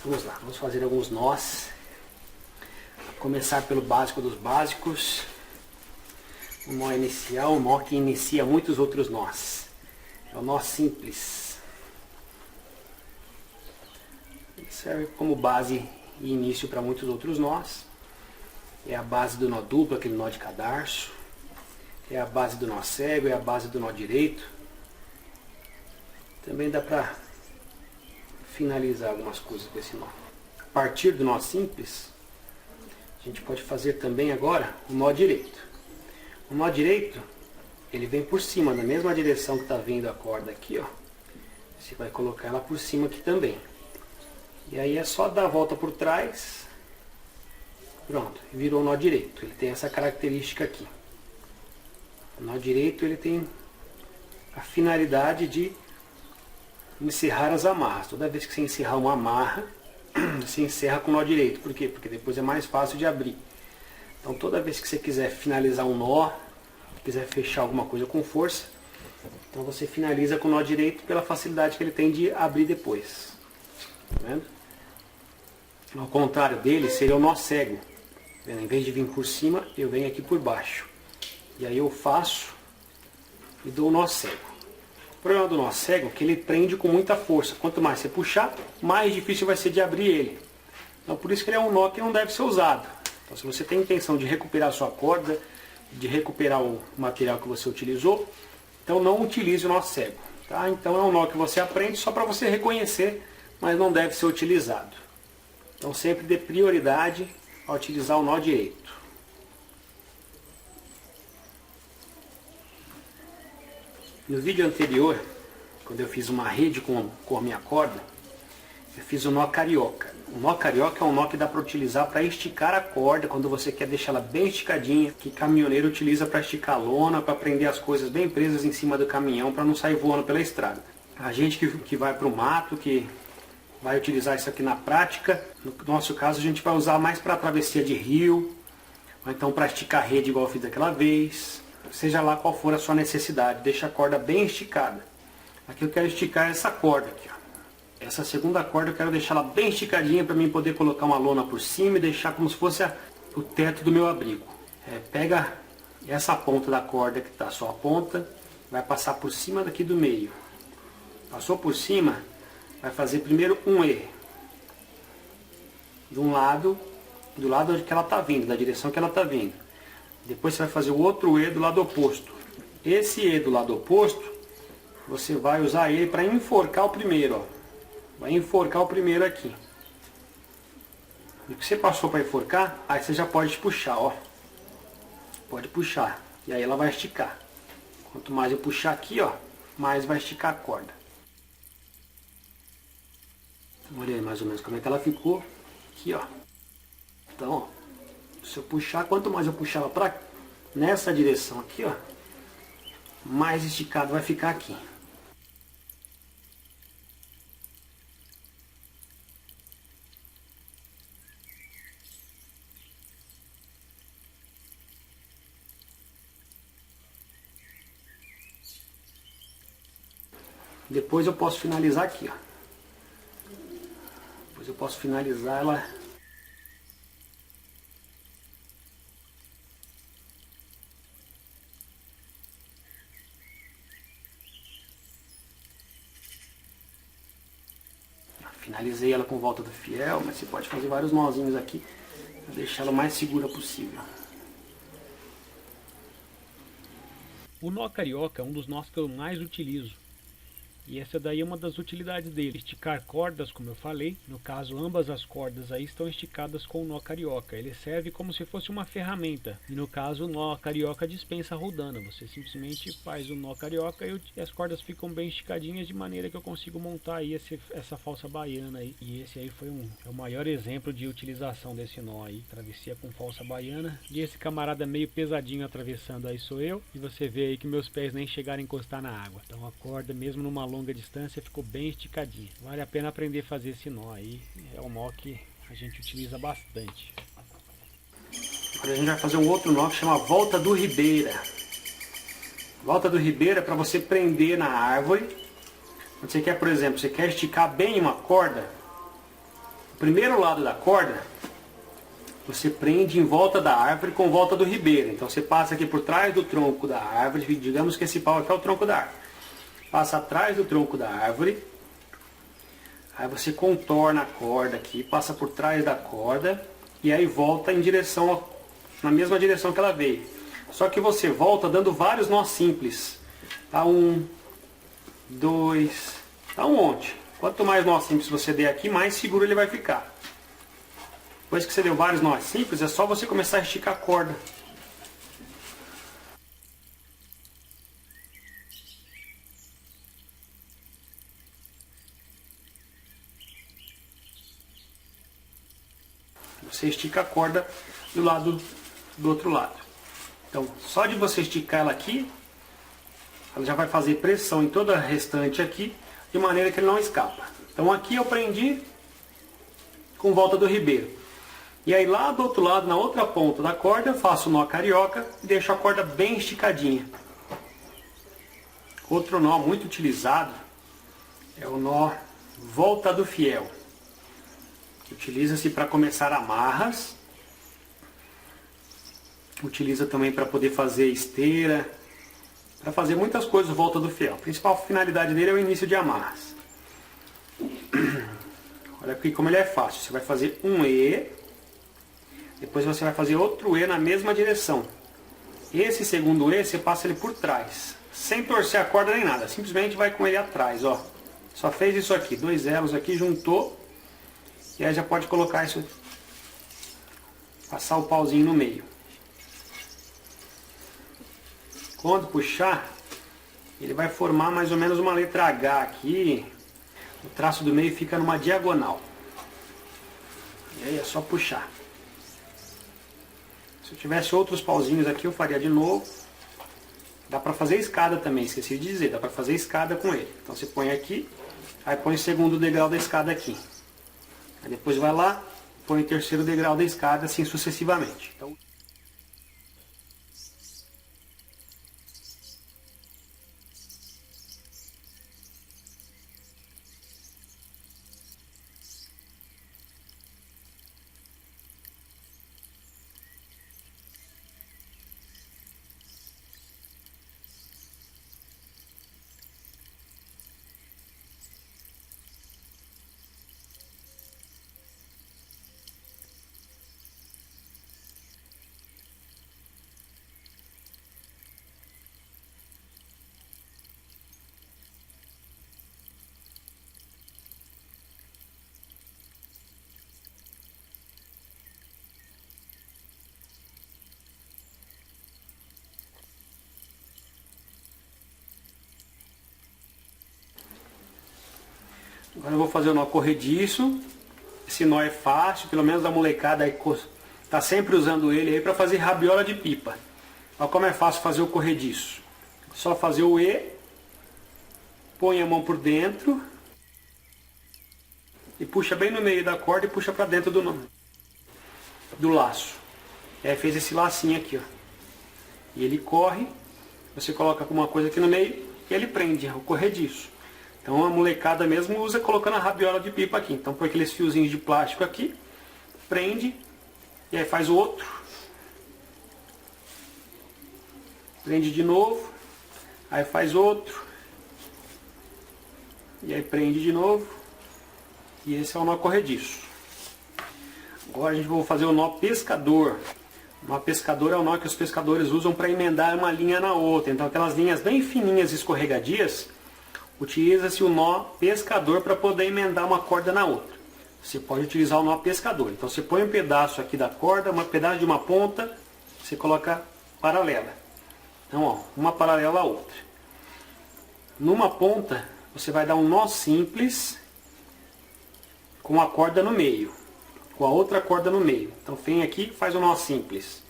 Vamos lá, vamos fazer alguns nós. Começar pelo básico dos básicos. O nó inicial, um nó que inicia muitos outros nós. É o nó simples. Ele serve como base e início para muitos outros nós. É a base do nó duplo, aquele nó de cadarço. É a base do nó cego, é a base do nó direito. Também dá para finalizar algumas coisas com esse nó. A partir do nó simples, a gente pode fazer também agora o nó direito. O nó direito, ele vem por cima, na mesma direção que está vindo a corda aqui, ó. Você vai colocar ela por cima aqui também. E aí é só dar a volta por trás. Pronto, virou o nó direito. Ele tem essa característica aqui. O nó direito, ele tem a finalidade de encerrar as amarras. Toda vez que você encerrar uma amarra, você encerra com o nó direito. Por quê? Porque depois é mais fácil de abrir. Então toda vez que você quiser finalizar um nó, quiser fechar alguma coisa com força, então você finaliza com o nó direito pela facilidade que ele tem de abrir depois. Tá vendo? Ao contrário dele seria o nó cego. Em vez de vir por cima, eu venho aqui por baixo. E aí eu faço e dou o nó cego. O problema do nó cego é que ele prende com muita força. Quanto mais você puxar, mais difícil vai ser de abrir ele. Então por isso que ele é um nó que não deve ser usado. Então se você tem intenção de recuperar a sua corda, de recuperar o material que você utilizou, então não utilize o nó cego. Tá? Então é um nó que você aprende só para você reconhecer, mas não deve ser utilizado. Então sempre dê prioridade a utilizar o nó direito. No vídeo anterior, quando eu fiz uma rede com a minha corda, eu fiz o nó carioca. O nó carioca é um nó que dá para utilizar para esticar a corda, quando você quer deixar ela bem esticadinha, que caminhoneiro utiliza para esticar a lona, para prender as coisas bem presas em cima do caminhão, para não sair voando pela estrada. A gente que vai para o mato, que vai utilizar isso aqui na prática, no nosso caso a gente vai usar mais para travessia de rio, ou então para esticar a rede igual eu fiz aquela vez, seja lá qual for a sua necessidade, deixa a corda bem esticada. Aqui eu quero esticar essa corda aqui, ó. Essa segunda corda eu quero deixar ela bem esticadinha para mim poder colocar uma lona por cima e deixar como se fosse o teto do meu abrigo. Pega essa ponta da corda que está só a ponta, vai passar por cima daqui do meio. Passou por cima, vai fazer primeiro um E. De um lado, do lado onde que ela está vindo, da direção que ela está vindo. Depois você vai fazer o outro E do lado oposto. Esse E do lado oposto, você vai usar ele para enforcar o primeiro, ó. Vai enforcar o primeiro aqui. E o que você passou para enforcar, aí você já pode puxar, ó. Pode puxar. E aí ela vai esticar. Quanto mais eu puxar aqui, ó, mais vai esticar a corda. Olha aí mais ou menos como é que ela ficou. Aqui, ó. Então, ó, se eu puxar, quanto mais eu puxar ela para nessa direção aqui, ó, mais esticado vai ficar aqui. Depois eu posso finalizar aqui, ó. Depois eu posso finalizar ela. Finalizei ela com volta do fiel, mas você pode fazer vários nozinhos aqui para deixar ela o mais segura possível. O nó carioca é um dos nós que eu mais utilizo. E essa daí é uma das utilidades dele, esticar cordas, como eu falei. No caso, ambas as cordas aí estão esticadas com o nó carioca. Ele serve como se fosse uma ferramenta. E no caso, o nó carioca dispensa a rodana. Você simplesmente faz o nó carioca e as cordas ficam bem esticadinhas, de maneira que eu consigo montar aí essa falsa baiana aí. E esse aí foi o maior exemplo de utilização desse nó aí. Travessia com falsa baiana. E esse camarada meio pesadinho atravessando aí sou eu. E você vê aí que meus pés nem chegaram a encostar na água. Então a corda, mesmo numa longa distância, ficou bem esticadinha. Vale a pena aprender a fazer esse nó aí. É um nó que a gente utiliza bastante. Agora a gente vai fazer um outro nó que chama volta do ribeira. Volta do ribeira é para você prender na árvore. Quando você quer, por exemplo, você quer esticar bem uma corda, primeiro lado da corda, você prende em volta da árvore com volta do ribeiro. Então você passa aqui por trás do tronco da árvore, digamos que esse pau aqui é o tronco da árvore. Passa atrás do tronco da árvore, aí você contorna a corda aqui, passa por trás da corda e aí volta em direção, na mesma direção que ela veio. Só que você volta dando vários nós simples. Tá? 1, 2, tá um monte. Quanto mais nós simples você der aqui, mais seguro ele vai ficar. Depois que você deu vários nós simples, é só você começar a esticar a corda. Você estica a corda do outro lado. Então, só de você esticar ela aqui, ela já vai fazer pressão em toda a restante aqui, de maneira que ele não escapa. Então aqui eu prendi com volta do ribeiro. E aí lá do outro lado, na outra ponta da corda, eu faço o nó carioca e deixo a corda bem esticadinha. Outro nó muito utilizado é o nó volta do fiel. Utiliza-se para começar amarras. Utiliza também para poder fazer esteira, para fazer muitas coisas volta do fiel. A principal finalidade dele é o início de amarras. Olha aqui como ele é fácil. Você vai fazer um E, depois você vai fazer outro E na mesma direção. Esse segundo E você passa ele por trás, sem torcer a corda nem nada, simplesmente vai com ele atrás, ó. Só fez isso aqui, 2 elos aqui, juntou, e aí já pode colocar isso, passar o pauzinho no meio. Quando puxar, ele vai formar mais ou menos uma letra H aqui. O traço do meio fica numa diagonal. E aí é só puxar. Se eu tivesse outros pauzinhos aqui, eu faria de novo. Dá para fazer escada também, esqueci de dizer. Dá para fazer escada com ele. Então você põe aqui, aí põe o segundo degrau da escada aqui. Aí depois vai lá, põe o terceiro degrau da escada, assim sucessivamente. Então, agora eu vou fazer o nó corrediço. Esse nó é fácil, pelo menos a molecada aí tá sempre usando ele aí para fazer rabiola de pipa. Olha como é fácil fazer o corrediço. Só fazer o E, põe a mão por dentro e puxa bem no meio da corda e puxa para dentro do laço. E aí fez esse lacinho aqui, ó. E ele corre, você coloca alguma coisa aqui no meio e ele prende, é o corrediço. Então a molecada mesmo usa colocando a rabiola de pipa aqui. Então põe aqueles fiozinhos de plástico aqui, prende, e aí faz o outro. Prende de novo, aí faz outro. E aí prende de novo. E esse é o nó corrediço. Agora a gente vai fazer o nó pescador. O nó pescador é o nó que os pescadores usam para emendar uma linha na outra. Então aquelas linhas bem fininhas e escorregadias, utiliza-se o nó pescador para poder emendar uma corda na outra. Você pode utilizar o nó pescador. Então você põe um pedaço aqui da corda, um pedaço de uma ponta, você coloca paralela. Então, ó, uma paralela à outra. Numa ponta, você vai dar um nó simples com a corda no meio, com a outra corda no meio. Então vem aqui e faz um nó simples.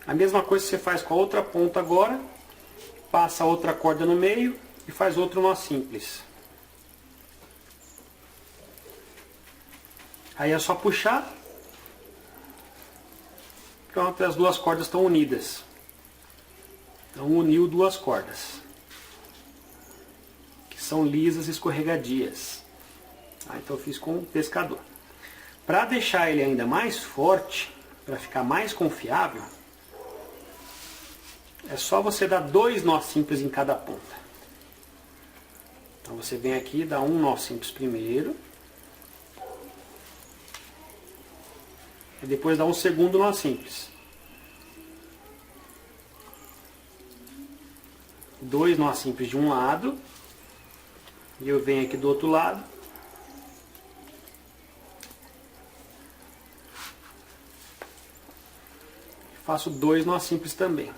A mesma coisa que você faz com a outra ponta agora, passa a outra corda no meio e faz outro nó simples. Aí é só puxar. Pronto, as duas cordas estão unidas. Então uniu duas cordas, que são lisas e escorregadias. Então eu fiz com um pescador. Para deixar ele ainda mais forte, para ficar mais confiável, é só você dar 2 nós simples em cada ponta. Então você vem aqui e dá um nó simples primeiro. E depois dá um segundo nó simples. 2 nós simples de um lado. E eu venho aqui do outro lado. Faço 2 nós simples também.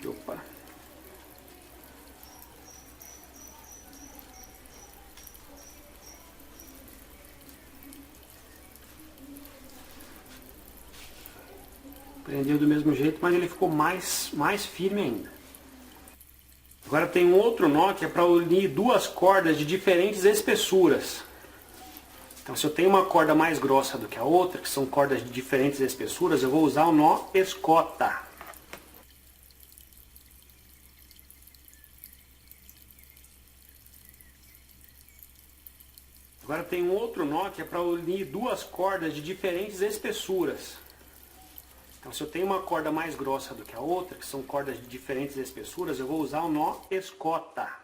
Opa. Prendeu do mesmo jeito, mas ele ficou mais firme ainda. Agora tem um outro nó que é para unir 2 cordas de diferentes espessuras. Então se eu tenho uma corda mais grossa do que a outra, que são cordas de diferentes espessuras, eu vou usar o nó escota. Agora tem um outro nó que é para unir 2 cordas de diferentes espessuras. Então se eu tenho uma corda mais grossa do que a outra, que são cordas de diferentes espessuras, eu vou usar o nó escota.